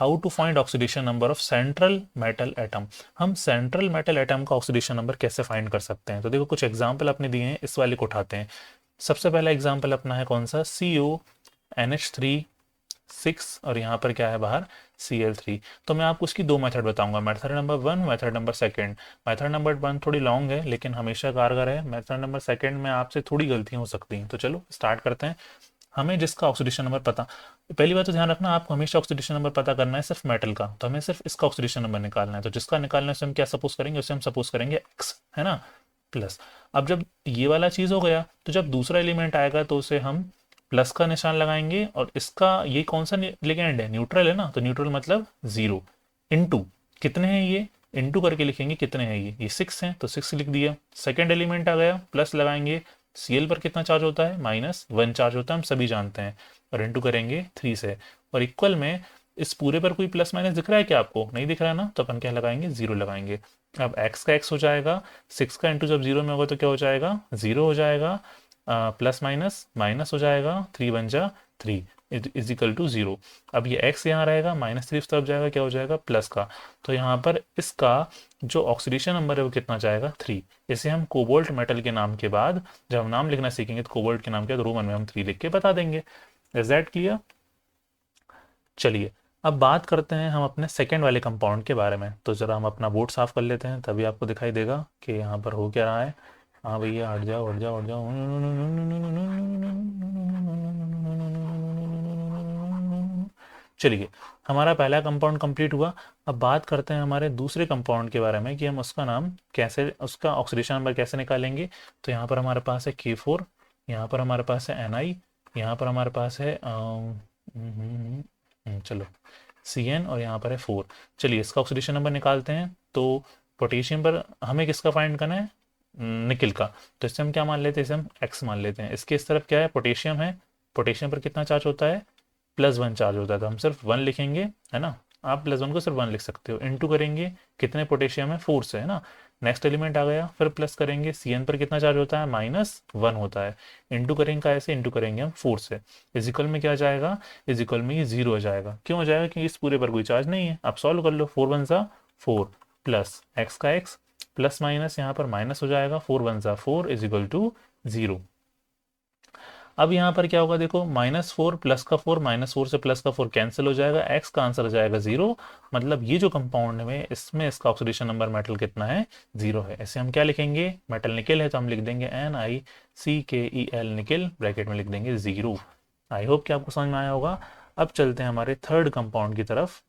How to find oxidation number of central metal atom. हम central metal atom का oxidation number कैसे find कर सकते हैं? तो देखो कुछ एग्जाम्पल अपने दिए हैं, इस वाले को उठाते हैं। सबसे पहला एग्जाम्पल अपना है कौन सा, CO NH3 6 और यहाँ पर क्या है बाहर Cl3। तो मैं आपको उसकी दो मेथड बताऊंगा, method number 1, method number 2। Method number 1 थोड़ी लॉन्ग है लेकिन हमेशा कारगर है। मेथड नंबर 2 में आपसे थोड़ी गलतियां हो सकती हैं। तो चलो स्टार्ट करते हैं। हमें जिसका ऑक्सीडेशन नंबर पता, पहली बात तो ध्यान रखना, आपको हमेशा ऑक्सीडेशन नंबर पता करना है सिर्फ मेटल का, तो हमें सिर्फ इसका ऑक्सीडेशन नंबर निकालना है। तो जिसका निकालना है उसे हम क्या सपोज करेंगे, उसे हम सपोज करेंगे x, है ना, प्लस। अब जब ये वाला चीज़ हो गया तो जब दूसरा एलिमेंट आएगा तो उसे हम प्लस का निशान लगाएंगे, और इसका ये कौन सा लिगेंड है, न्यूट्रल है ना, तो न्यूट्रल मतलब जीरो इनटू कितने हैं ये, इनटू करके लिखेंगे कितने हैं ये 6 हैं तो 6 लिख दिया। सेकंड एलिमेंट आ गया, प्लस लगाएंगे, Cl पर कितना चार्ज होता है, -1 चार्ज होता है, हम सभी जानते हैं, और इंटू करेंगे 3 से। और इक्वल में इस पूरे पर कोई प्लस माइनस दिख रहा है क्या आपको, नहीं दिख रहा है ना, तो अपन क्या लगाएंगे, 0 लगाएंगे। अब x का x हो जाएगा, 6 का इंटू जब 0 में होगा तो क्या हो जाएगा, 0 हो जाएगा, प्लस माइनस माइनस हो जाएगा, 3 बन जा 3 इज इक्वल टू 0। अब ये x यहाँ रहेगा, -3 इस तरफ जाएगा, क्या हो जाएगा, प्लस का। तो यहाँ पर इसका जो ऑक्सीडेशन नंबर है वो कितना जाएगा, 3। इसे हम कोबाल्ट मेटल के नाम के बाद जब हम नाम लिखना सीखेंगे तो कोबाल्ट के नाम के बाद रोमन में हम 3 लिख के बता देंगे। Is that clear? चलिए अब बात करते हैं हम अपने सेकेंड वाले कंपाउंड के बारे में। तो ज़रा हम अपना बोर्ड साफ कर लेते हैं, तभी आपको दिखाई देगा कि यहाँ पर हो क्या रहा है। हाँ भैया हट जाओ हट जाओ हट जाओ। चलिए हमारा पहला कंपाउंड कंप्लीट हुआ। अब बात करते हैं हमारे दूसरे कंपाउंड के बारे में कि हम उसका नाम कैसे, उसका ऑक्सीडेशन नंबर कैसे निकालेंगे। तो यहाँ पर हमारे पास है K4, यहाँ पर हमारे पास है Ni, यहाँ पर हमारे पास है चलो Cn, और यहाँ पर है 4। चलिए इसका ऑक्सीडेशन नंबर निकालते हैं। तो पोटेशियम पर हमें किसका फाइंड करना है, निकिल का। तो इससे हम क्या मान लेते हैं, इसे हम x मान लेते हैं। इसके इस तरफ क्या है, पोटेशियम है, पोटेशियम पर कितना चार्ज होता है, +1 चार्ज होता है, तो हम सिर्फ 1 लिखेंगे, है ना। आप +1 को सिर्फ 1 लिख सकते हो। इनटू करेंगे कितने पोटेशियम है, 4 से, है ना। नेक्स्ट एलिमेंट आ गया, फिर प्लस करेंगे, Cn पर कितना चार्ज होता है, -1 होता है। इनटू करेंगे ऐसे, इनटू करेंगे हम 4 से, इजिकल में क्या जाएगा, इजिकल में ये 0 हो जाएगा। क्यों हो जाएगा, क्योंकि इस पूरे पर कोई चार्ज नहीं है। आप सॉल्व कर लो, 4 वन सा 4 प्लस एक्स का एक्स प्लस माइनस यहाँ पर माइनस हो जाएगा, 4 वन सा 4 इजिकल टू 0। अब यहाँ पर क्या होगा, देखो -4 प्लस का 4, -4 से प्लस का 4 कैंसिल हो जाएगा, x का आंसर आ जाएगा 0। मतलब ये जो कंपाउंड है इसमें इसका ऑक्सीडेशन नंबर मेटल कितना है, 0 है। ऐसे हम क्या लिखेंगे, मेटल निकेल है तो हम लिख देंगे NiCkeL निकेल, ब्रैकेट में लिख देंगे 0। आई होप कि आपको समझ में आया होगा। अब चलते हैं हमारे थर्ड कंपाउंड की तरफ।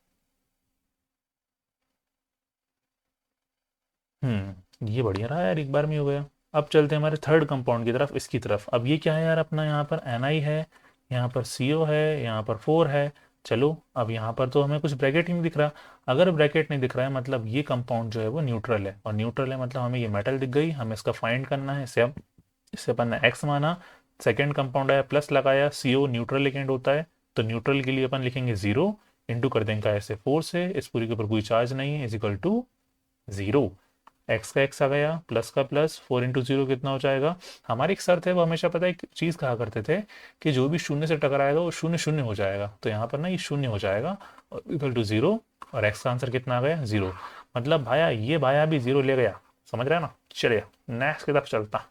ये बढ़िया रहा यार, एक बार में हो गया। अब चलते हैं हमारे थर्ड कंपाउंड की तरफ, इसकी तरफ। अब ये क्या है यार, अपना यहाँ पर Ni है, यहाँ पर CO है, यहाँ पर 4 है। चलो अब यहाँ पर तो हमें कुछ ब्रैकेट ही नहीं दिख रहा। अगर ब्रैकेट नहीं दिख रहा है मतलब ये कंपाउंड जो है वो न्यूट्रल है, और न्यूट्रल है मतलब हमें ये मेटल दिख गई, हमें इसका फाइंड करना है। इसे अपन ने x माना, सेकेंड कंपाउंड आया, प्लस लगाया, CO न्यूट्रल लिगेंड होता है, तो न्यूट्रल के लिए अपन लिखेंगे 0, इंटू कर देंगे ऐसे 4 से, इस पूरी के ऊपर कोई चार्ज नहीं है, इज इक्वल टू 0। एक्स का एक्स आ गया, प्लस का प्लस, 4 इंटू 0 कितना हो जाएगा। हमारी एक सर थे वो हमेशा पता है एक चीज़ कहा करते थे कि जो भी शून्य से टकराएगा वो शून्य शून्य हो जाएगा। तो यहाँ पर ना ये शून्य हो जाएगा और इक्वल टू 0, और एक्स का आंसर कितना आ गया, 0। मतलब भाया ये भाया भी 0 ले गया, समझ रहे हैं ना। चलिए नेक्स्ट की तरफ चलता।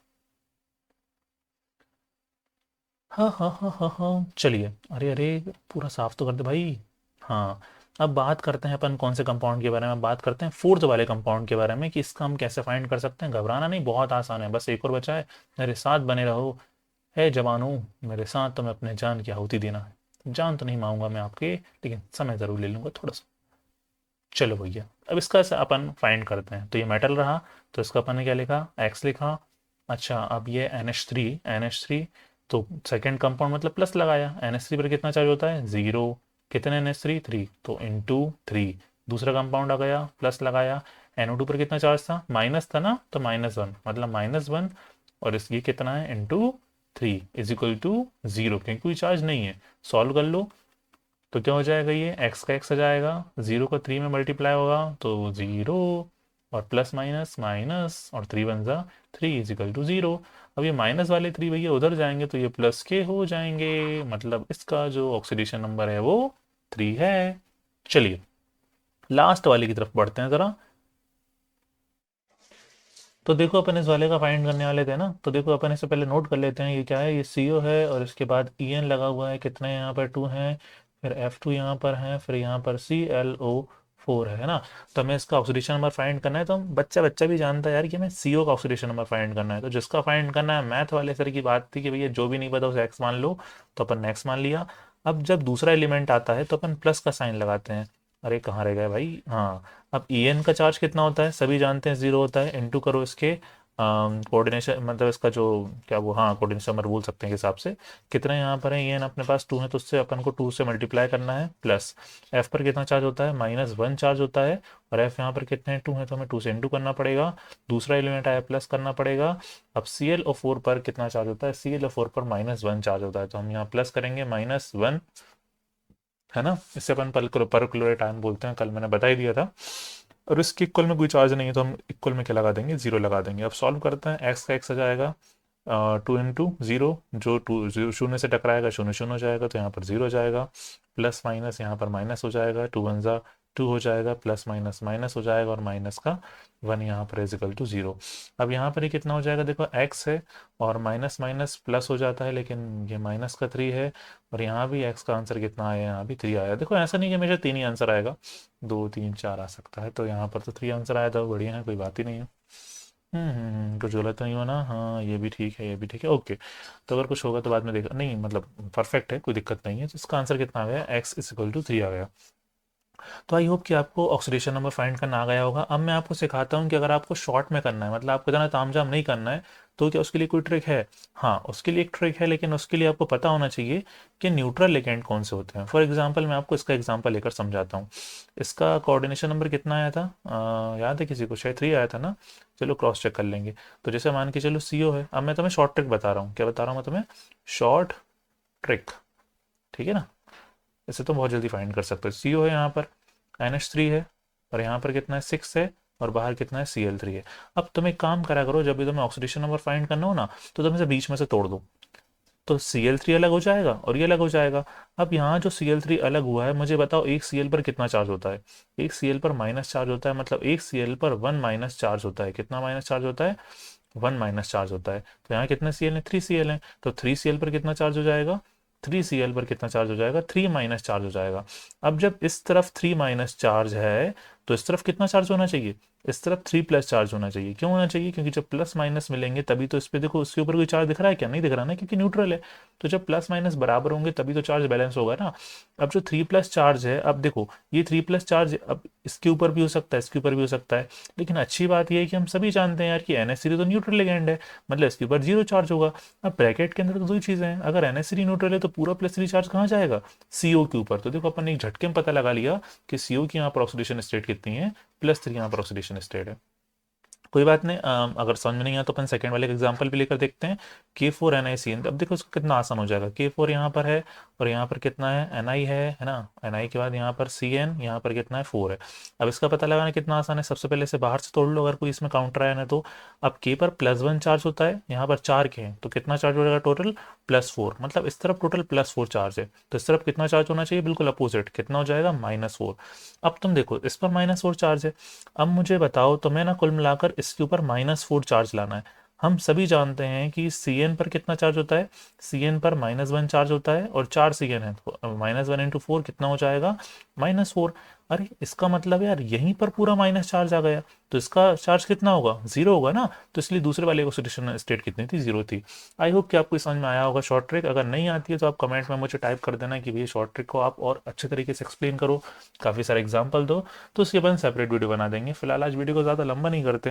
हाँ हाँ हाँ हाँ हाँ चलिए, अरे अरे पूरा साफ तो कर दे भाई। हाँ अब बात करते हैं अपन कौन से कंपाउंड के बारे में, बात करते हैं फोर्थ वाले कंपाउंड के बारे में कि इसका हम कैसे फाइंड कर सकते हैं। घबराना नहीं, बहुत आसान है, बस एक और बचा है। मेरे साथ बने रहो, है जवानों मेरे साथ, तो मैं अपने जान की आहुति देना है। जान तो नहीं मांगूंगा मैं आपके, लेकिन समय ज़रूर ले लूंगा थोड़ा सा। चलो भैया अब इसका अपन फाइंड करते हैं। तो ये मेटल रहा, तो इसका अपन ने क्या लिखा, एक्स लिखा। अच्छा अब ये NH3 तो सेकेंड कंपाउंड मतलब प्लस लगाया, NH3 पर कितना चार्ज होता है, 0। कितने NH3, 3, तो इंटू 3। दूसरा कंपाउंड आ गया, प्लस लगाया, NO2 पर कितना चार्ज था, माइनस था ना, तो -1 मतलब -1, और इस ये कितना है, इंटू 3 इज इक्वल टू 0, क्योंकि कोई चार्ज नहीं है। सॉल्व कर लो तो क्या हो जाएगा, ये x का x आ जाएगा, 0 का 3 में मल्टीप्लाई होगा तो 0, और प्लस माइनस माइनस, और 3 वन ज़ा 3 इजिकल टू 0। अब ये माइनस वाले 3 भैया उधर जाएंगे तो ये प्लस के हो जाएंगे, मतलब इसका जो ऑक्सीडेशन नंबर है वो 3 है। चलिए लास्ट वाले की तरफ बढ़ते हैं ज़रा। तो देखो अपन इस वाले का फाइंड करने वाले थे ना, तो देखो अपन इसे पहले नोट कर लेते हैं। ये क्या है, ये सी ओ है और इसके बाद ई एन लगा हुआ है, कितने यहाँ पर टू हैं, फिर एफ टू यहाँ पर है, फिर यहाँ पर सी एल ओ फोर है ना। तो हमें इसका ऑक्सीडेशन नंबर फाइंड करना है, तो हम बच्चा बच्चा भी जानता है यार कि हमें सी ओ का ऑक्सीडेशन नंबर फाइंड करना है। तो जिसका फाइंड करना है, मैथ वाले सर की बात थी कि भैया जो भी नहीं पता उसे एक्स मान लो, तो अपन ने एक्स मान लिया। अब जब दूसरा एलिमेंट आता है तो अपन प्लस का साइन लगाते हैं। अरे कहाँ रह गए भाई, हाँ। अब ई एन का चार्ज कितना होता है, सभी जानते हैं जीरो होता है, इनटू करो इसके कोऑर्डिनेशन, मतलब इसका जो क्या वो, हाँ कोऑर्डिनेशन नंबर बोल सकते हैं के हिसाब से। कितने यहाँ पर है, ये एन अपने पास टू है, तो उससे अपन को टू से मल्टीप्लाई करना है, प्लस एफ पर कितना चार्ज होता है, माइनस वन चार्ज होता है, और एफ यहाँ पर कितने टू है, तो हमें टू से इंटू करना पड़ेगा। दूसरा एलिमेंट आया, प्लस करना पड़ेगा। अब सी एल ओ फोर पर कितना चार्ज होता है, सी एल ओ फोर पर माइनस वन चार्ज होता है, तो हम यहाँ प्लस करेंगे माइनस वन, है ना। इससे अपन पर क्लोरेट आयन बोलते हैं, कल मैंने बता ही दिया था। और इसके इक्वल में कोई चार्ज नहीं है, तो हम इक्वल में क्या लगा देंगे, जीरो लगा देंगे। अब सॉल्व करते हैं, एक्स का एक्स आ जाएगा टू इंटू जीरो, जो टू जीरो शून्य से टकराएगा शून्य शून्य हो जाएगा, तो यहाँ पर जीरो हो जाएगा। प्लस माइनस यहाँ पर माइनस हो जाएगा, टू वन ज़ा टू हो जाएगा, प्लस माइनस माइनस हो जाएगा, और माइनस का वन यहाँ पर इजिकल टू जीरो। अब यहाँ पर ये कितना हो जाएगा, देखो एक्स है और माइनस माइनस प्लस हो जाता है, लेकिन ये माइनस का थ्री है, और यहाँ भी एक्स का आंसर कितना आया, यहाँ भी थ्री आया। देखो ऐसा नहीं कि हमेशा तीन ही आंसर आएगा, दो तीन चार आ सकता है, तो यहाँ पर तो थ्री आंसर आया था, बढ़िया है, कोई बात ही नहीं है। कुछ गलत नहीं हुआ ना, हाँ ये भी ठीक है, ये भी ठीक है, ओके। तो अगर कुछ होगा तो बाद में देखा, नहीं मतलब परफेक्ट है, कोई दिक्कत नहीं है। तो इसका आंसर कितना आ गया, X is equal to three आ गया। तो आई होप कि आपको ऑक्सीडेशन नंबर फाइंड करना आ गया होगा। अब मैं आपको सिखाता हूँ कि अगर आपको शॉर्ट में करना है, मतलब आपको इतना तामझाम नहीं करना है, तो क्या उसके लिए कोई ट्रिक है। हाँ उसके लिए एक ट्रिक है, लेकिन उसके लिए आपको पता होना चाहिए कि न्यूट्रल लिगेंड कौन से होते हैं। फॉर एग्जांपल मैं आपको इसका एग्जांपल लेकर समझाता हूँ। इसका कोऑर्डिनेशन नंबर कितना आया था, याद है किसी को, शायद थ्री आया था ना। चलो क्रॉस चेक कर लेंगे। तो जैसे मान के चलो सी ओ है, अब मैं तुम्हें शॉर्ट ट्रिक बता रहा हूँ, क्या बता रहा हूँ मैं तुम्हें, शॉर्ट ट्रिक, ठीक है ना। इसे तो बहुत जल्दी फाइंड कर सकते हो। सी ओ है यहाँ पर, एन एच थ्री है, और यहाँ पर कितना है सिक्स है, और बाहर कितना है सी एल थ्री है। अब तुम एक काम करा करो, जब भी तुम्हें ऑक्सीडेशन नंबर फाइंड करना हो ना, तो तुम इसे बीच में से तोड़ दो, तो सी एल थ्री अलग हो जाएगा और ये अलग हो जाएगा। अब यहाँ जो सी एल थ्री अलग हुआ है, मुझे बताओ एक सी एल पर कितना चार्ज होता है। एक सी एल पर माइनस चार्ज होता है, मतलब एक सी एल पर वन माइनस चार्ज होता है। कितना माइनस चार्ज होता है, वन माइनस चार्ज होता है। तो यहाँ कितने सी एल है, थ्री सी एल है, तो थ्री सी एल पर कितना चार्ज हो जाएगा, थ्री सी एल पर कितना चार्ज हो जाएगा, थ्री माइनस चार्ज हो जाएगा। अब जब इस तरफ थ्री माइनस चार्ज है, तो इस तरफ कितना चार्ज होना चाहिए, इस तरफ थ्री प्लस चार्ज होना चाहिए। क्यों होना चाहिए, क्योंकि जब प्लस माइनस मिलेंगे तभी तो इस पे देखो, उसके ऊपर कोई चार्ज दिख रहा है क्या, नहीं दिख रहा ना, क्योंकि न्यूट्रल है। तो जब प्लस माइनस बराबर होंगे तभी तो चार्ज बैलेंस होगा ना। अब जो थ्री प्लस चार्ज है, अब देखो ये थ्री प्लस चार्ज अब इसके ऊपर भी हो सकता है, इसके ऊपर भी हो सकता है, लेकिन अच्छी बात यह है कि हम सभी जानते हैं यार कि NH3 तो न्यूट्रल लिगेंड है, मतलब इसके ऊपर जीरो चार्ज होगा। अब ब्रैकेट के अंदर तो दो ही चीजें हैं, अगर NH3 न्यूट्रल है तो पूरा प्लस थ्री चार्ज कहाँ जाएगा, CO के ऊपर। तो देखो अपन ने एक झटके में पता लगा लिया कि CO की यहाँ पर ऑक्सीडेशन स्टेट कितनी है, प्लस थ्री यहाँ पर ऑक्सीडेशन स्टेट है। कोई बात नहीं, अगर समझ में नहीं आया तो अपन सेकंड वाले का एग्जांपल भी लेकर देखते हैं। K4NiCN, अब देखो उसको कितना आसान हो जाएगा। K4 यहाँ पर है, और यहाँ पर कितना है, Ni है ना। Ni के बाद यहाँ पर Cn, यहाँ पर कितना है, फोर है। अब इसका पता लगाना कितना आसान है, सबसे पहले से बाहर से तोड़ लो अगर कोई इसमें काउंटर आया ना तो। अब K पर प्लस वन चार्ज होता है, यहाँ पर चार के हैं, तो कितना चार्ज हो जाएगा टोटल, प्लस फोर। मतलब इस तरफ टोटल प्लस फोर चार्ज है, तो इस तरफ कितना चार्ज होना चाहिए, बिल्कुल अपोजिट, कितना हो जाएगा, माइनस फोर। अब तुम देखो इस पर माइनस फोर चार्ज है। अब मुझे बताओ तुम्हें ना कुल मिलाकर इसके ऊपर माइनस फोर चार्ज लाना है। हम सभी जानते हैं कि सी एन पर कितना चार्ज होता है, सी एन पर माइनस वन चार्ज होता है, और चार सी एन है, तो माइनस वन इंटू फोर कितना हो जाएगा, माइनस फोर। अरे इसका मतलब यार यहीं पर पूरा माइनस चार्ज आ गया, तो इसका चार्ज कितना होगा, जीरो होगा ना। तो इसलिए दूसरे वाले ऑक्सीडेशन स्टेट कितनी थी, जीरो थी। आई होप कि आपको समझ में आया होगा शॉर्ट ट्रिक। अगर नहीं आती है तो आप कमेंट में मुझे टाइप कर देना कि भैया शॉर्ट ट्रिक को आप और अच्छे तरीके से एक्सप्लेन करो, काफ़ी सारे एग्जाम्पल दो, तो उसके बाद सेपरेट वीडियो बना देंगे। फिलहाल आज वीडियो को ज़्यादा लंबा नहीं करते हैं।